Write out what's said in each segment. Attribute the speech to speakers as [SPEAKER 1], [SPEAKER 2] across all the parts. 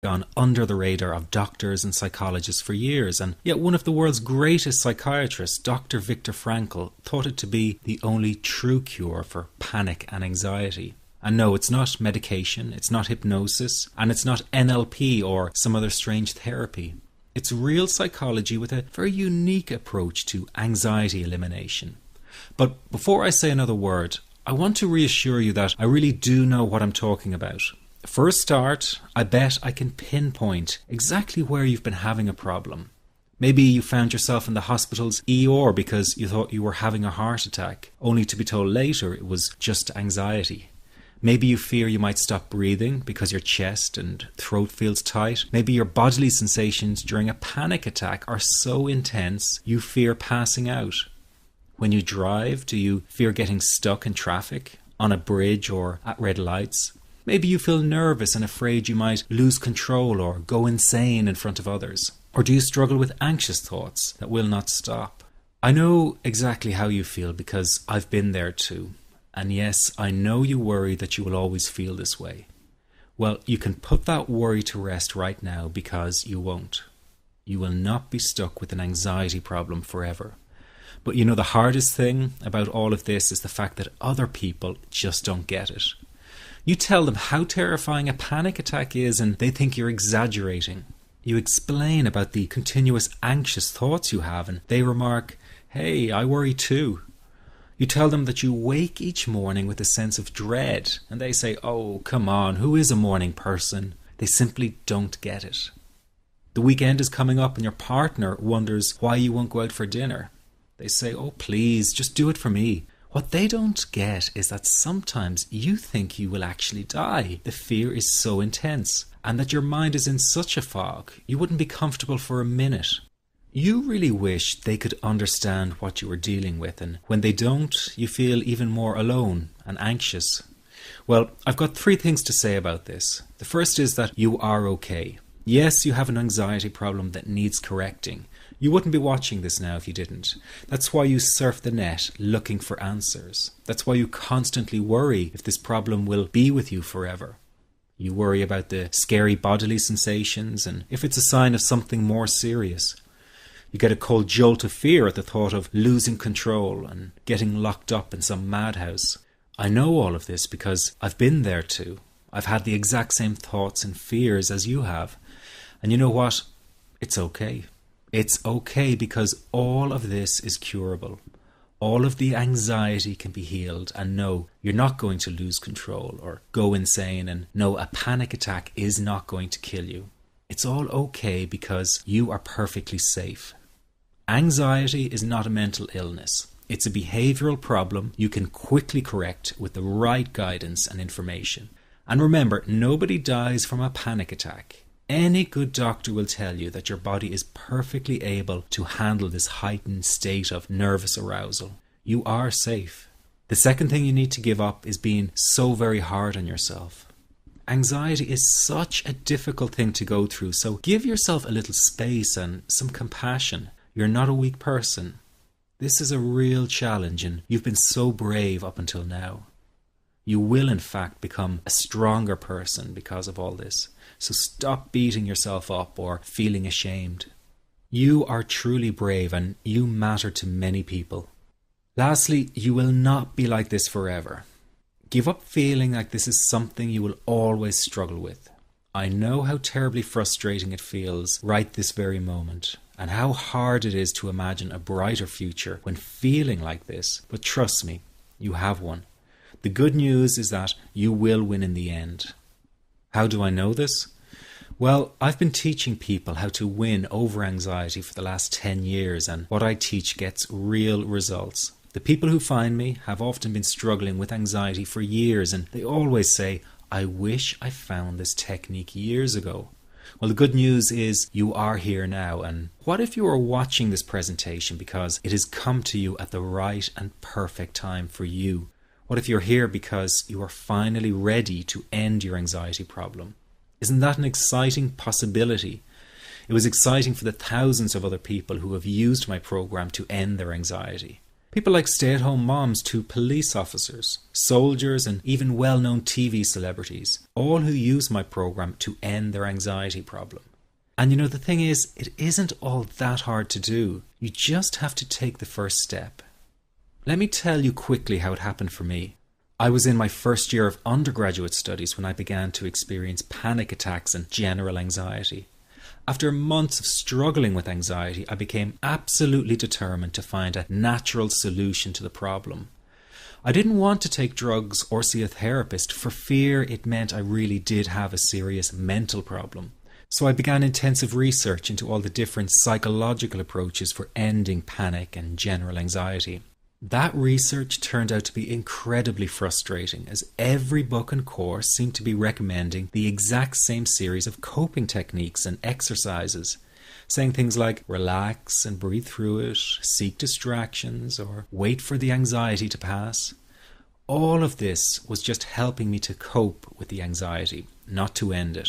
[SPEAKER 1] gone under the radar of doctors and psychologists for years, and yet one of the world's greatest psychiatrists, Dr. Viktor Frankl, thought it to be the only true cure for panic and anxiety. And no, it's not medication, it's not hypnosis, and it's not NLP or some other strange therapy. It's real psychology with a very unique approach to anxiety elimination. But before I say another word, I want to reassure you that I really do know what I'm talking about. For a start, I bet I can pinpoint exactly where you've been having a problem. Maybe you found yourself in the hospital's ER because you thought you were having a heart attack, only to be told later it was just anxiety. Maybe you fear you might stop breathing because your chest and throat feels tight. Maybe your bodily sensations during a panic attack are so intense you fear passing out. When you drive, do you fear getting stuck in traffic, on a bridge or at red lights? Maybe you feel nervous and afraid you might lose control or go insane in front of others. Or do you struggle with anxious thoughts that will not stop? I know exactly how you feel because I've been there too. And yes, I know you worry that you will always feel this way. Well, you can put that worry to rest right now because you won't. You will not be stuck with an anxiety problem forever. But you know, the hardest thing about all of this is the fact that other people just don't get it. You tell them how terrifying a panic attack is and they think you're exaggerating. You explain about the continuous anxious thoughts you have and they remark, "Hey, I worry too." You tell them that you wake each morning with a sense of dread and they say, "Oh, come on, who is a morning person?" They simply don't get it. The weekend is coming up and your partner wonders why you won't go out for dinner. They say, "Oh, please, just do it for me." What they don't get is that sometimes you think you will actually die. The fear is so intense, and that your mind is in such a fog, you wouldn't be comfortable for a minute. You really wish they could understand what you are dealing with, and when they don't, you feel even more alone and anxious. Well, I've got 3 things to say about this. The first is that you are okay. Yes, you have an anxiety problem that needs correcting. You wouldn't be watching this now if you didn't. That's why you surf the net looking for answers. That's why you constantly worry if this problem will be with you forever. You worry about the scary bodily sensations and if it's a sign of something more serious. You get a cold jolt of fear at the thought of losing control and getting locked up in some madhouse. I know all of this because I've been there too. I've had the exact same thoughts and fears as you have. And you know what? It's okay. It's okay because all of this is curable. All of the anxiety can be healed, and no, you're not going to lose control or go insane, and no, a panic attack is not going to kill you. It's all okay because you are perfectly safe. Anxiety is not a mental illness. It's a behavioral problem you can quickly correct with the right guidance and information. And remember, nobody dies from a panic attack. Any good doctor will tell you that your body is perfectly able to handle this heightened state of nervous arousal. You are safe. The second thing you need to give up is being so very hard on yourself. Anxiety is such a difficult thing to go through, so give yourself a little space and some compassion. You're not a weak person. This is a real challenge and you've been so brave up until now. You will in fact become a stronger person because of all this. So stop beating yourself up or feeling ashamed. You are truly brave and you matter to many people. Lastly, you will not be like this forever. Give up feeling like this is something you will always struggle with. I know how terribly frustrating it feels right this very moment, and how hard it is to imagine a brighter future when feeling like this, but trust me, you have one. The good news is that you will win in the end. How do I know this? Well, I've been teaching people how to win over anxiety for the last 10 years, and what I teach gets real results. The people who find me have often been struggling with anxiety for years, and they always say, "I wish I found this technique years ago." Well, the good news is you are here now, and what if you are watching this presentation because it has come to you at the right and perfect time for you? What if you're here because you are finally ready to end your anxiety problem? Isn't that an exciting possibility? It was exciting for the thousands of other people who have used my program to end their anxiety. People like stay-at-home moms to police officers, soldiers, and even well-known TV celebrities, all who use my program to end their anxiety problem. And the thing is, it isn't all that hard to do. You just have to take the first step. Let me tell you quickly how it happened for me. I was in my first year of undergraduate studies when I began to experience panic attacks and general anxiety. After months of struggling with anxiety, I became absolutely determined to find a natural solution to the problem. I didn't want to take drugs or see a therapist for fear it meant I really did have a serious mental problem. So I began intensive research into all the different psychological approaches for ending panic and general anxiety. That research turned out to be incredibly frustrating, as every book and course seemed to be recommending the exact same series of coping techniques and exercises, saying things like relax and breathe through it, seek distractions, or wait for the anxiety to pass. All of this was just helping me to cope with the anxiety, not to end it.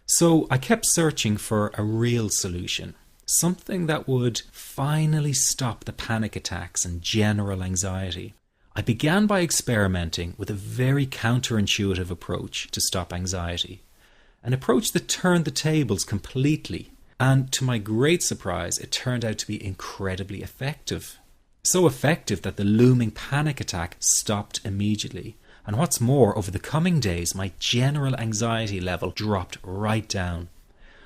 [SPEAKER 1] So I kept searching for a real solution. Something that would finally stop the panic attacks and general anxiety. I began by experimenting with a very counterintuitive approach to stop anxiety. An approach that turned the tables completely. And to my great surprise, it turned out to be incredibly effective. So effective that the looming panic attack stopped immediately. And what's more, over the coming days, my general anxiety level dropped right down.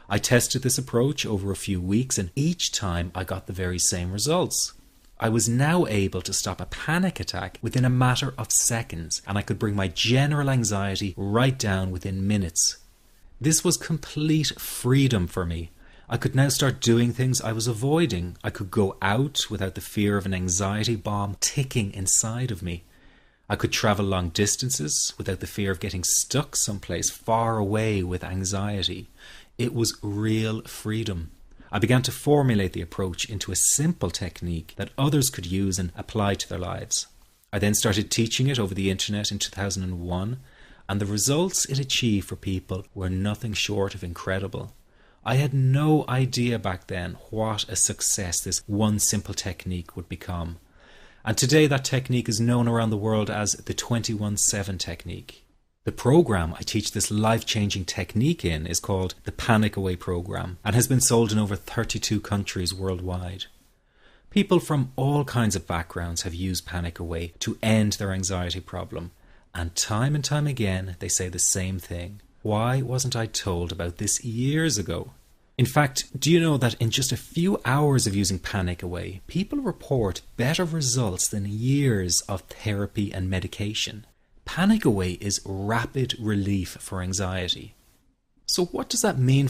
[SPEAKER 1] I tested this approach over a few weeks, and each time I got the very same results. I was now able to stop a panic attack within a matter of seconds, and I could bring my general anxiety right down within minutes. This was complete freedom for me. I could now start doing things I was avoiding. I could go out without the fear of an anxiety bomb ticking inside of me. I could travel long distances without the fear of getting stuck someplace far away with anxiety. It was real freedom. I began to formulate the approach into a simple technique that others could use and apply to their lives. I then started teaching it over the internet in 2001, and the results it achieved for people were nothing short of incredible. I had no idea back then what a success this one simple technique would become. And today that technique is known around the world as the 21-7 technique. The program I teach this life-changing technique in is called the Panic Away program and has been sold in over 32 countries worldwide. People from all kinds of backgrounds have used Panic Away to end their anxiety problem, and time again they say the same thing. Why wasn't I told about this years ago? In fact, do you know that in just a few hours of using Panic Away, people report better results than years of therapy and medication? Panic Away is rapid relief for anxiety. So what does that mean